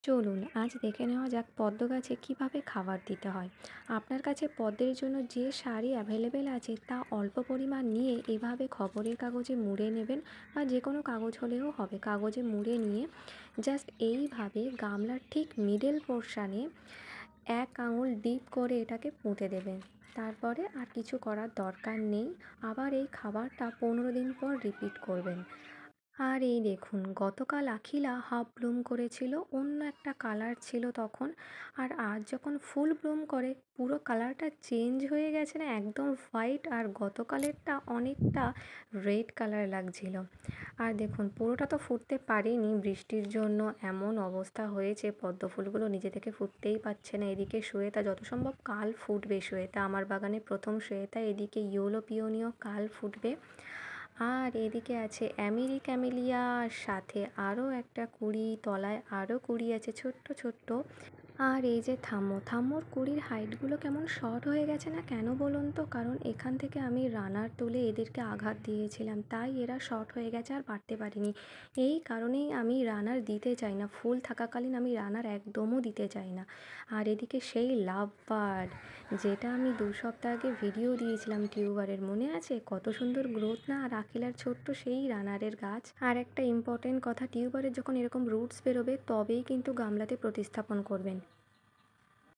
চলুন আজ দেখে নেওয়া যাক পদ্ম গাছে কীভাবে খাবার দিতে হয়। আপনার কাছে পদ্মের জন্য যে সারি অ্যাভেলেবেল আছে তা অল্প পরিমাণ নিয়ে এভাবে খবরের কাগজে মুড়ে নেবেন, বা যে কোনো কাগজ হলেও হবে। কাগজে মুড়ে নিয়ে জাস্ট এইভাবে গামলার ঠিক মিডল পোর্শানে এক আঙুল ডিপ করে এটাকে পুঁতে দেবেন। তারপরে আর কিছু করার দরকার নেই। আবার এই খাবারটা 15 দিন পর রিপিট করবেন। আর এই দেখুন, গতকাল আখিলা হাফ ব্লুম করেছিল, অন্য একটা কালার ছিল তখন। আর আজ যখন ফুল ব্লুম করে পুরো কালারটা চেঞ্জ হয়ে গেছে না, একদম হোয়াইট, আর গতকালেরটা অনেকটা রেড কালার লাগছিল। আর দেখুন পুরোটা তো ফুটতে পারেনি, বৃষ্টির জন্য এমন অবস্থা হয়েছে, পদ্ম ফুলগুলো নিজে থেকে ফুটতেই পারছে না। এদিকে শ্বেতা যত সম্ভব কাল ফুটবে, শ্বেতা আমার বাগানে প্রথম শ্বেতা, এদিকে ইয়েলো পিওনিও কাল ফুটবে। আর এদিকে আছে অ্যামেরি ক্যামেলিয়া, সাথে আরও একটা কুঁড়ি, তলায় আরও কুঁড়ি আছে ছোট্ট ছোট্ট। আর এই যে থাম্মোর কুঁড়ির হাইটগুলো কেমন শর্ট হয়ে গেছে না, কেন বলুন তো? কারণ এখান থেকে আমি রানার তুলে এদেরকে আঘাত দিয়েছিলাম, তাই এরা শর্ট হয়ে গেছে আর বাড়তে পারিনি। এই কারণেই আমি রানার দিতে চাই না, ফুল থাকাকালীন আমি রানার একদমও দিতে চাই না। আর এদিকে সেই লাভ বার্ড, যেটা আমি 2 সপ্তাহ আগে ভিডিও দিয়েছিলাম টিউবারের, মনে আছে? কত সুন্দর গ্রোথ না, আর আখিলার ছোট্ট সেই রানারের গাছ। আর একটা ইম্পর্টেন্ট কথা, টিউবারের যখন এরকম রুটস বেরোবে তবেই কিন্তু গামলাতে প্রতিস্থাপন করবেন।